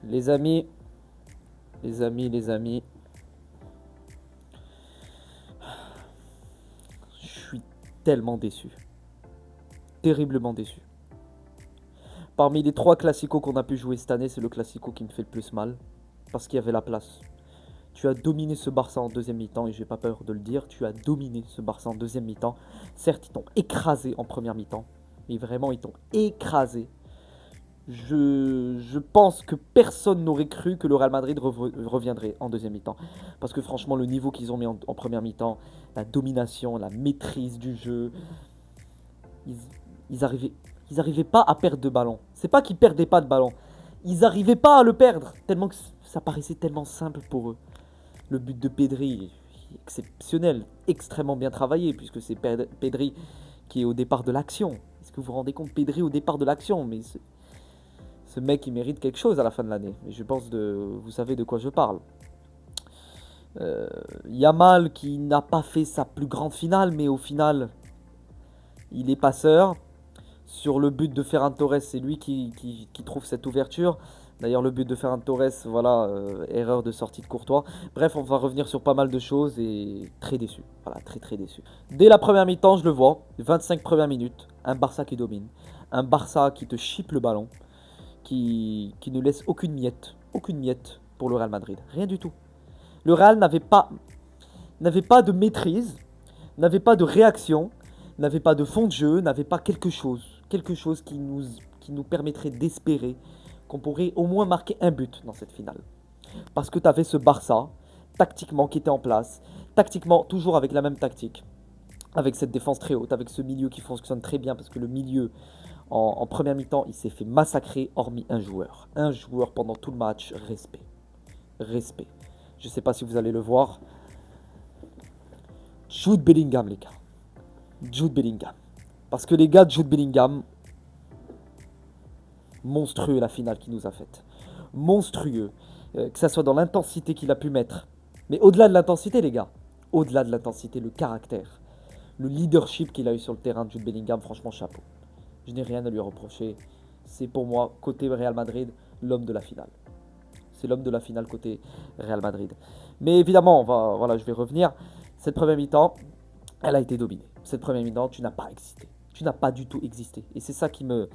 Les amis, les amis, je suis tellement déçu. Terriblement déçu. Parmi les 3 classicos qu'on a pu jouer cette année, c'est le classico qui me fait le plus mal. Parce qu'il y avait la place. Tu as dominé ce Barça en deuxième mi-temps, et j'ai pas peur de le dire. Tu as dominé ce Barça en deuxième mi-temps. Certes, ils t'ont écrasé en première mi-temps. Mais vraiment, ils t'ont écrasé. Je pense que personne n'aurait cru que le Real Madrid reviendrait en deuxième mi-temps. Parce que franchement, le niveau qu'ils ont mis en première mi-temps, la domination, la maîtrise du jeu, ils, ils arrivaient, ils arrivaient pas à perdre de ballon. C'est pas qu'ils perdaient pas de ballon. Ils arrivaient pas à le perdre. Tellement que ça paraissait tellement simple pour eux. Le but de Pedri, exceptionnel, extrêmement bien travaillé, puisque c'est Pedri qui est au départ de l'action. Est-ce que vous vous rendez compte, Pedri au départ de l'action? Mais ce mec, il mérite quelque chose à la fin de l'année. Et je pense que vous savez de quoi je parle. Yamal qui n'a pas fait sa plus grande finale, mais au final, il est passeur. Sur le but de Ferran Torres, c'est lui qui trouve cette ouverture. D'ailleurs, le but de Ferran Torres, voilà, erreur de sortie de Courtois. Bref, on va revenir sur pas mal de choses et très déçu. Voilà, très très déçu. Dès la première mi-temps, je le vois, 25 premières minutes, un Barça qui domine. Un Barça qui te chipe le ballon, qui ne laisse aucune miette pour le Real Madrid. Rien du tout. Le Real n'avait pas de maîtrise, n'avait pas de réaction, n'avait pas de fond de jeu, n'avait pas quelque chose qui nous permettrait d'espérer qu'on pourrait au moins marquer un but dans cette finale. Parce que tu avais ce Barça, tactiquement, qui était en place, tactiquement, toujours avec la même tactique, avec cette défense très haute, avec ce milieu qui fonctionne très bien, parce que le milieu, en première mi-temps, il s'est fait massacrer, hormis un joueur. Un joueur pendant tout le match, respect. Respect. Je ne sais pas si vous allez le voir. Jude Bellingham, les gars. Jude Bellingham. Parce que les gars de Jude Bellingham, monstrueux la finale qu'il nous a faite. Monstrueux. Que ça soit dans l'intensité qu'il a pu mettre. Mais au-delà de l'intensité, les gars. Au-delà de l'intensité, le caractère. Le leadership qu'il a eu sur le terrain de Jude Bellingham, franchement, chapeau. Je n'ai rien à lui reprocher. C'est pour moi, côté Real Madrid, l'homme de la finale. C'est l'homme de la finale côté Real Madrid. Mais évidemment, voilà, je vais revenir. Cette première mi-temps, elle a été dominée. Cette première mi-temps, tu n'as pas existé. Tu n'as pas du tout existé. Et c'est ça qui me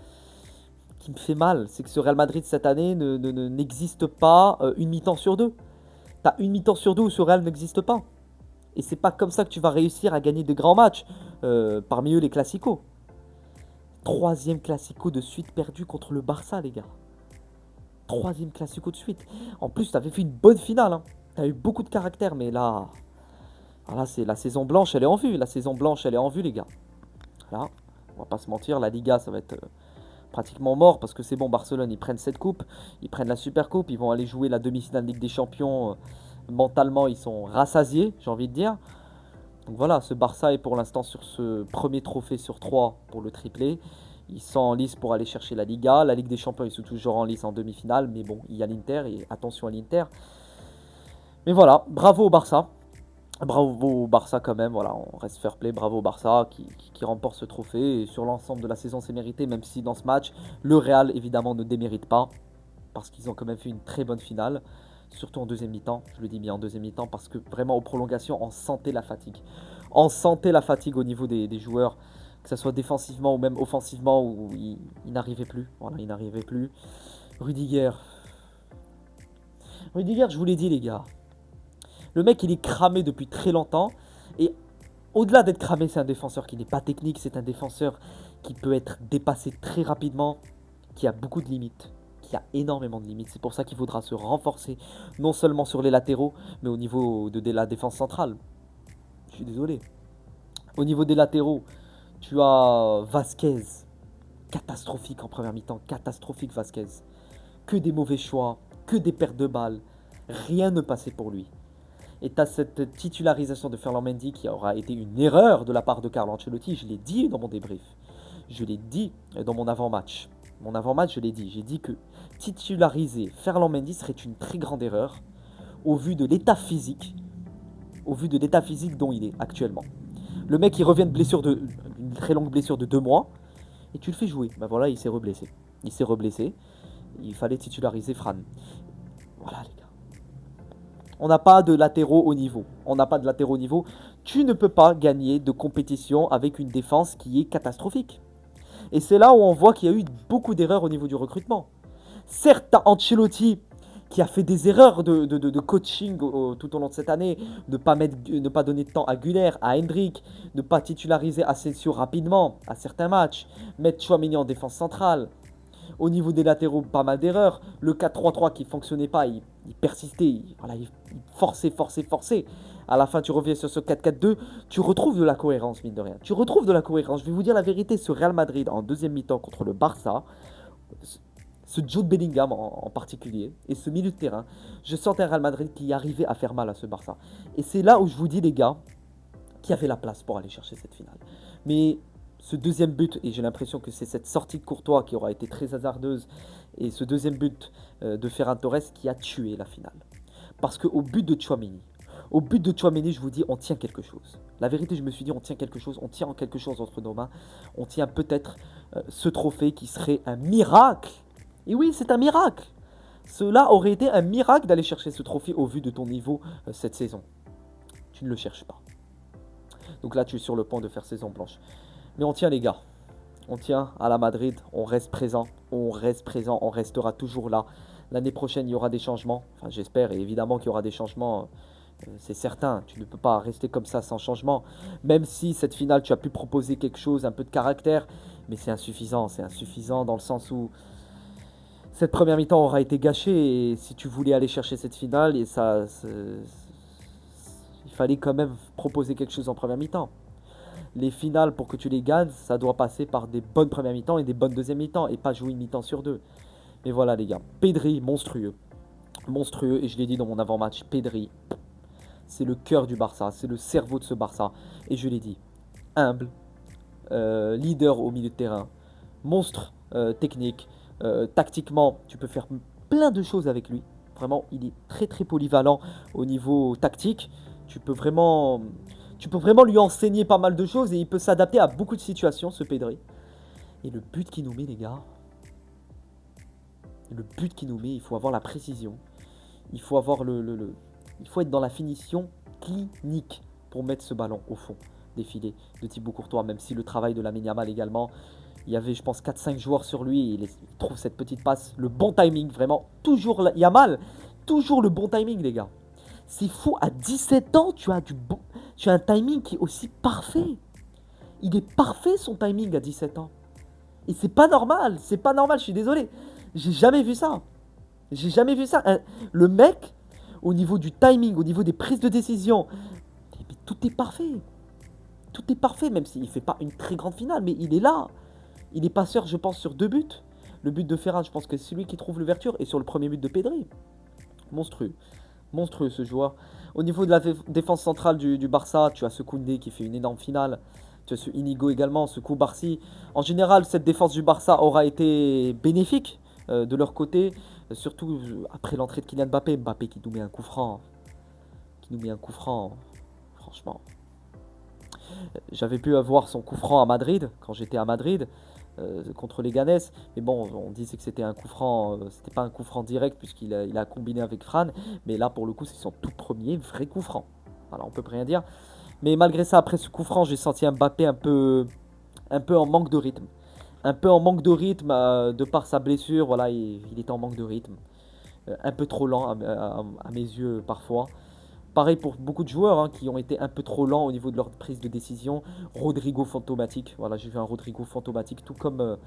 fait mal. C'est que ce Real Madrid cette année n'existe pas une mi-temps sur deux. Tu as une mi-temps sur deux où ce Real n'existe pas. Et c'est pas comme ça que tu vas réussir à gagner de grands matchs. Parmi eux, les classicos. 3e classico de suite perdu contre le Barça, les gars. 3e classico de suite. En plus, tu avais fait une bonne finale. Hein. Tu as eu beaucoup de caractère, mais là, c'est la saison blanche, elle est en vue. La saison blanche, elle est en vue, les gars. Là, on va pas se mentir, la Liga, ça va être pratiquement mort parce que c'est bon, Barcelone, ils prennent cette coupe, ils prennent la Super Coupe, ils vont aller jouer la demi-finale Ligue des Champions. Mentalement, ils sont rassasiés, j'ai envie de dire. Donc voilà, ce Barça est pour l'instant sur ce premier trophée sur 3 pour le triplé. Ils sont en lice pour aller chercher la Liga. La Ligue des Champions, ils sont toujours en lice en demi-finale. Mais bon, il y a l'Inter et attention à l'Inter. Mais voilà, bravo au Barça. Bravo au Barça quand même, voilà, on reste fair play. Bravo au Barça qui remporte ce trophée. Et sur l'ensemble de la saison, c'est mérité, même si dans ce match, le Real évidemment ne démérite pas. Parce qu'ils ont quand même fait une très bonne finale. Surtout en deuxième mi-temps, je le dis bien en deuxième mi-temps, parce que vraiment aux prolongations, on sentait la fatigue. On sentait la fatigue au niveau des joueurs, que ce soit défensivement ou même offensivement, où ils n'arrivaient plus. Voilà, ils n'arrivaient plus. Rudiger, je vous l'ai dit les gars. Le mec, il est cramé depuis très longtemps. Et au-delà d'être cramé, c'est un défenseur qui n'est pas technique. C'est un défenseur qui peut être dépassé très rapidement, qui a beaucoup de limites. Qui a énormément de limites. C'est pour ça qu'il faudra se renforcer, non seulement sur les latéraux, mais au niveau de la défense centrale. Je suis désolé. Au niveau des latéraux, tu as Vasquez. Catastrophique en première mi-temps. Catastrophique Vasquez. Que des mauvais choix, que des pertes de balles. Rien ne passait pour lui. Et tu as cette titularisation de Ferland Mendy qui aura été une erreur de la part de Carlo Ancelotti. Je l'ai dit dans mon débrief. Je l'ai dit dans mon avant-match. Mon avant-match, je l'ai dit. J'ai dit que titulariser Ferland Mendy serait une très grande erreur au vu de l'état physique. Au vu de l'état physique dont il est actuellement. Le mec, il revient d'une très longue blessure de 2 mois. Et tu le fais jouer. Ben voilà, il s'est reblessé. Il s'est reblessé. Il fallait titulariser Fran. Voilà les gars. On n'a pas de latéraux au niveau. On n'a pas de latéraux au niveau. Tu ne peux pas gagner de compétition avec une défense qui est catastrophique. Et c'est là où on voit qu'il y a eu beaucoup d'erreurs au niveau du recrutement. Certes, t'as Ancelotti qui a fait des erreurs de coaching tout au long de cette année, ne pas donner de temps à Güler, à Hendrick, ne pas titulariser Asensio rapidement à certains matchs, mettre Tchouaméni en défense centrale. Au niveau des latéraux, pas mal d'erreurs. Le 4-3-3 qui ne fonctionnait pas, il persistait, il forçait. À la fin, tu reviens sur ce 4-4-2, tu retrouves de la cohérence, mine de rien. Tu retrouves de la cohérence. Je vais vous dire la vérité, ce Real Madrid en deuxième mi-temps contre le Barça, ce Jude Bellingham en particulier, et ce milieu de terrain, je sentais un Real Madrid qui arrivait à faire mal à ce Barça. Et c'est là où je vous dis, les gars, qu'il y avait la place pour aller chercher cette finale. Mais ce deuxième but, et j'ai l'impression que c'est cette sortie de Courtois qui aura été très hasardeuse, et ce deuxième but de Ferran Torres qui a tué la finale. Parce qu'au but de Tchouaméni, je vous dis, on tient quelque chose. La vérité, je me suis dit, on tient quelque chose, on tient quelque chose entre nos mains. On tient peut-être ce trophée qui serait un miracle. Et oui, c'est un miracle. Cela aurait été un miracle d'aller chercher ce trophée au vu de ton niveau cette saison. Tu ne le cherches pas. Donc là, tu es sur le point de faire saison blanche. Mais on tient, les gars. On tient à la Madrid. On reste présent. On restera toujours là. L'année prochaine, il y aura des changements. Enfin, j'espère. Et évidemment qu'il y aura des changements. C'est certain. Tu ne peux pas rester comme ça sans changement. Même si cette finale, tu as pu proposer quelque chose, un peu de caractère. Mais c'est insuffisant. C'est insuffisant dans le sens où cette première mi-temps aura été gâchée. Et si tu voulais aller chercher cette finale, et ça, il fallait quand même proposer quelque chose en première mi-temps. Les finales, pour que tu les gagnes, ça doit passer par des bonnes premières mi-temps et des bonnes deuxièmes mi-temps, et pas jouer une mi-temps sur deux. Mais voilà les gars, Pedri, monstrueux. Monstrueux, et je l'ai dit dans mon avant-match, Pedri, c'est le cœur du Barça, c'est le cerveau de ce Barça. Et je l'ai dit, humble, leader au milieu de terrain, monstre technique, tactiquement, tu peux faire plein de choses avec lui. Vraiment, il est très très polyvalent au niveau tactique. Tu peux vraiment lui enseigner pas mal de choses et il peut s'adapter à beaucoup de situations, ce Pedri. Et le but qu'il nous met, les gars, il faut avoir la précision. Il faut avoir il faut être dans la finition clinique pour mettre ce ballon au fond des filets de Thibaut Courtois, même si le travail de Lamine Yamal également. Il y avait, je pense, 4-5 joueurs sur lui. Et il trouve cette petite passe, le bon timing, vraiment. Toujours Yamal, toujours le bon timing, les gars. C'est fou, à 17 ans, tu as un timing qui est aussi parfait. Il est parfait, son timing, à 17 ans. Et c'est pas normal, je suis désolé. J'ai jamais vu ça. Le mec, au niveau du timing, au niveau des prises de décision, mais tout est parfait. Tout est parfait, même s'il ne fait pas une très grande finale, mais il est là. Il est passeur, je pense, sur 2 buts. Le but de Ferran, je pense que c'est celui qui trouve l'ouverture. Et sur le premier but de Pedri. Monstrueux. Monstrueux ce joueur. Au niveau de la défense centrale du Barça, tu as ce Koundé qui fait une énorme finale. Tu as ce Inigo également, ce Koubarsi. En général, cette défense du Barça aura été bénéfique de leur côté. Surtout après l'entrée de Kylian Mbappé. Mbappé qui nous met un coup franc. Franchement. J'avais pu avoir son coup franc à Madrid, quand j'étais à Madrid. Contre les Ganes, mais bon, on disait que c'était un coup franc, c'était pas un coup franc direct puisqu'il a combiné avec Fran, mais là pour le coup c'est son tout premier vrai coup franc. Voilà, on peut rien dire. Mais malgré ça, après ce coup franc, j'ai senti un Mbappé un peu en manque de rythme, de par sa blessure. Voilà, il était en manque de rythme, un peu trop lent à mes yeux parfois. Pareil pour beaucoup de joueurs qui ont été un peu trop lents au niveau de leur prise de décision. Rodrigo fantomatique. Voilà, j'ai vu un Rodrigo fantomatique, tout comme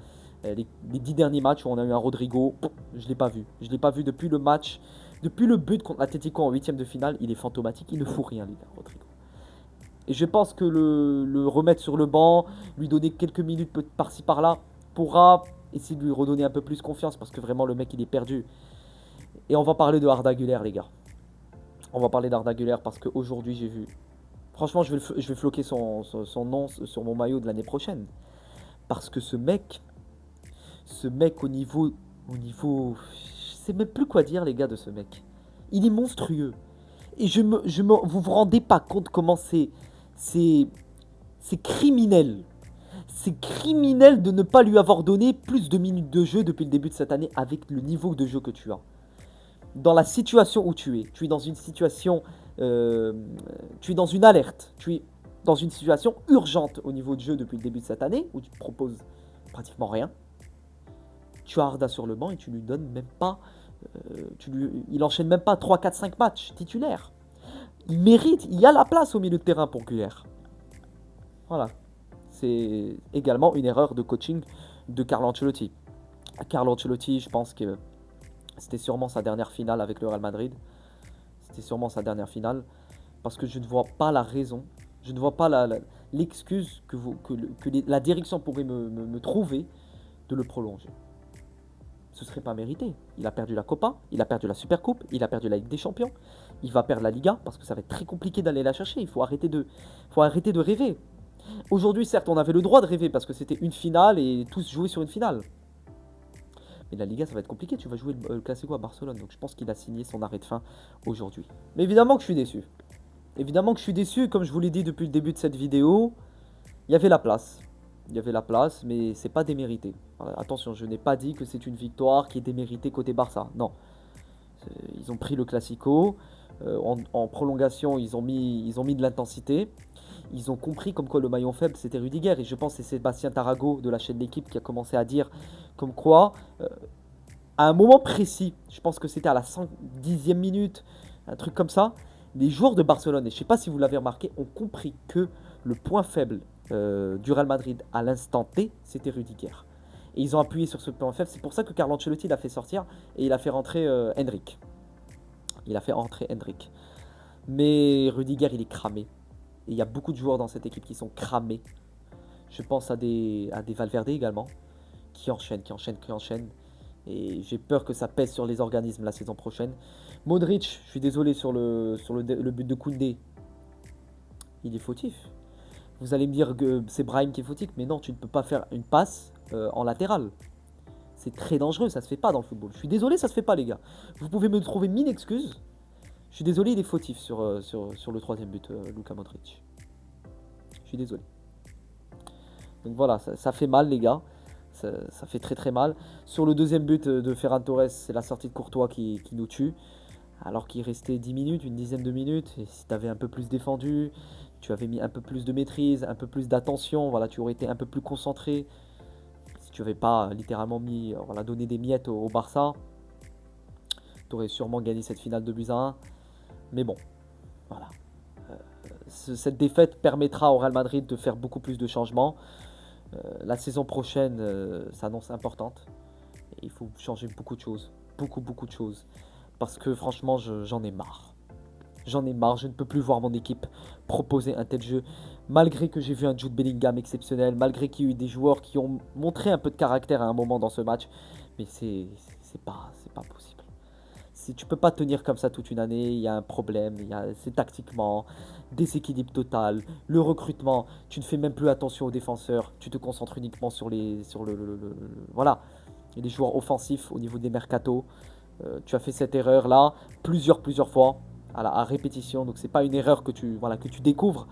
les 10 derniers matchs où on a eu un Rodrigo. Je ne l'ai pas vu. Je ne l'ai pas vu depuis le match, depuis le but contre l'Atlético en 8ème de finale. Il est fantomatique, il ne fout rien, lui, Rodrigo. Et je pense que le remettre sur le banc, lui donner quelques minutes par-ci par-là, pourra essayer de lui redonner un peu plus confiance parce que vraiment le mec il est perdu. Et on va parler de Arda Güler, les gars. On va parler d'Arda Güler parce qu'aujourd'hui j'ai vu. Franchement, je vais floquer son nom sur mon maillot de l'année prochaine. Parce que ce mec au niveau. Je sais même plus quoi dire, les gars, de ce mec. Il est monstrueux. Et vous vous rendez pas compte comment c'est criminel. C'est criminel de ne pas lui avoir donné plus de minutes de jeu depuis le début de cette année avec le niveau de jeu que tu as. Dans la situation où tu es dans une situation, tu es dans une alerte, tu es dans une situation urgente au niveau de jeu depuis le début de cette année, où tu te proposes pratiquement rien. Tu as Arda sur le banc et tu lui donnes même pas, il enchaîne même pas 3, 4, 5 matchs titulaires. Il mérite, il y a la place au milieu de terrain pour Güler. Voilà. C'est également une erreur de coaching de Carlo Ancelotti. Carlo Ancelotti, je pense que c'était sûrement sa dernière finale avec le Real Madrid. C'était sûrement sa dernière finale. Parce que je ne vois pas la raison, je ne vois pas l'excuse que la direction pourrait me trouver de le prolonger. Ce serait pas mérité. Il a perdu la Copa, il a perdu la Supercoupe, il a perdu la Ligue des Champions. Il va perdre la Liga parce que ça va être très compliqué d'aller la chercher. Il faut arrêter de rêver. Aujourd'hui, certes, on avait le droit de rêver parce que c'était une finale et tous jouaient sur une finale. Mais la Liga, ça va être compliqué. Tu vas jouer le Classico à Barcelone. Donc je pense qu'il a signé son arrêt de fin aujourd'hui. Mais évidemment que je suis déçu. Évidemment que je suis déçu. Comme je vous l'ai dit depuis le début de cette vidéo, il y avait la place. Il y avait la place, mais c'est pas démérité. Attention, je n'ai pas dit que c'est une victoire qui est déméritée côté Barça. Non. Ils ont pris le Classico. En prolongation, ils ont mis de l'intensité. Ils ont compris comme quoi le maillon faible c'était Rudiger. Et je pense que c'est Sébastien Tarago de la chaîne L'équipe qui a commencé à dire comme quoi, à un moment précis, je pense que c'était à la 110e minute, un truc comme ça, les joueurs de Barcelone, et je ne sais pas si vous l'avez remarqué, ont compris que le point faible du Real Madrid à l'instant T, c'était Rudiger. Et ils ont appuyé sur ce point faible. C'est pour ça que Carlo Ancelotti l'a fait sortir et il a fait rentrer Endrick. Il a fait rentrer Endrick. Mais Rudiger, il est cramé. Et il y a beaucoup de joueurs dans cette équipe qui sont cramés. Je pense à des Valverde également, qui enchaînent. Et j'ai peur que ça pèse sur les organismes la saison prochaine. Modric, je suis désolé sur le but de Koundé. Il est fautif. Vous allez me dire que c'est Brahim qui est fautif, mais non, tu ne peux pas faire une passe en latéral. C'est très dangereux, ça se fait pas dans le football. Je suis désolé, ça se fait pas les gars. Vous pouvez me trouver 1000 excuses. Je suis désolé, il est fautif sur le troisième but, Luka Modric. Je suis désolé. Donc voilà, ça fait mal les gars. Ça fait très très mal. Sur le deuxième but de Ferran Torres, c'est la sortie de Courtois qui nous tue. Alors qu'il restait 10 minutes, une dizaine de minutes. Et si tu avais un peu plus défendu, tu avais mis un peu plus de maîtrise, un peu plus d'attention, voilà, tu aurais été un peu plus concentré. Si tu n'avais pas littéralement donné des miettes au Barça, tu aurais sûrement gagné cette finale de buts à 1. Mais bon, voilà. Cette défaite permettra au Real Madrid de faire beaucoup plus de changements. La saison prochaine s'annonce importante. Et il faut changer beaucoup de choses. Beaucoup de choses. Parce que franchement, j'en ai marre. J'en ai marre, je ne peux plus voir mon équipe proposer un tel jeu. Malgré que j'ai vu un Jude Bellingham exceptionnel, malgré qu'il y a eu des joueurs qui ont montré un peu de caractère à un moment dans ce match. Mais c'est pas possible. Tu peux pas tenir comme ça toute une année, il y a un problème, c'est tactiquement, déséquilibre total, le recrutement, tu ne fais même plus attention aux défenseurs, tu te concentres uniquement sur voilà, les joueurs offensifs au niveau des mercatos. Tu as fait cette erreur là plusieurs fois à répétition, donc c'est pas une erreur que tu découvres.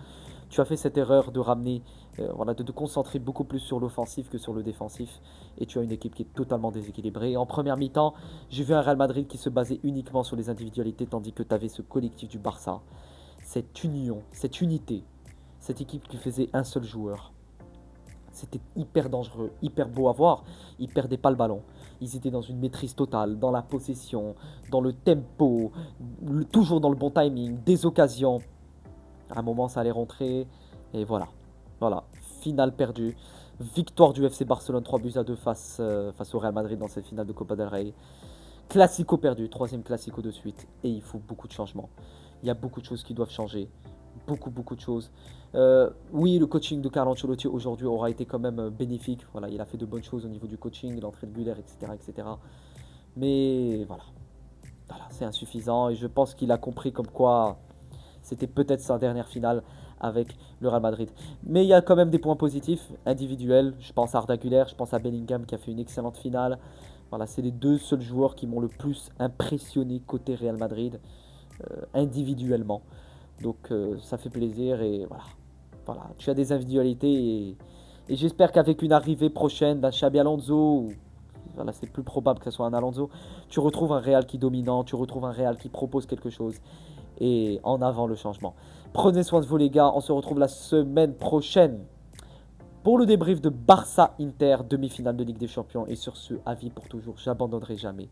Tu as fait cette erreur de ramener, de te concentrer beaucoup plus sur l'offensif que sur le défensif. Et tu as une équipe qui est totalement déséquilibrée. En première mi-temps, j'ai vu un Real Madrid qui se basait uniquement sur les individualités, tandis que tu avais ce collectif du Barça. Cette union, cette unité, cette équipe qui faisait un seul joueur. C'était hyper dangereux, hyper beau à voir. Ils perdaient pas le ballon. Ils étaient dans une maîtrise totale, dans la possession, dans le tempo, toujours dans le bon timing, des occasions. À un moment, ça allait rentrer. Et voilà. Voilà. Finale perdue. Victoire du FC Barcelone 3-2 face au Real Madrid dans cette finale de Copa del Rey. Classico perdu. Troisième Classico de suite. Et il faut beaucoup de changements. Il y a beaucoup de choses qui doivent changer. Beaucoup de choses. Oui, le coaching de Carlo Ancelotti aujourd'hui aura été quand même bénéfique. Voilà, il a fait de bonnes choses au niveau du coaching, l'entrée de Güler, etc. Mais voilà. Voilà, c'est insuffisant. Et je pense qu'il a compris comme quoi c'était peut-être sa dernière finale avec le Real Madrid. Mais il y a quand même des points positifs individuels. Je pense à Arda Güler, je pense à Bellingham qui a fait une excellente finale. Voilà, c'est les deux seuls joueurs qui m'ont le plus impressionné côté Real Madrid individuellement. Donc ça fait plaisir et voilà. Tu as des individualités Et j'espère qu'avec une arrivée prochaine d'un Xabi Alonso, voilà, c'est plus probable que ce soit un Alonso, tu retrouves un Real qui est dominant, tu retrouves un Real qui propose quelque chose. Et en avant le changement. Prenez soin de vous les gars, on se retrouve la semaine prochaine pour le débrief de Barça-Inter, demi-finale de Ligue des Champions. Et sur ce, avis pour toujours, j'abandonnerai jamais.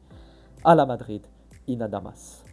À la Madrid, Inadamas.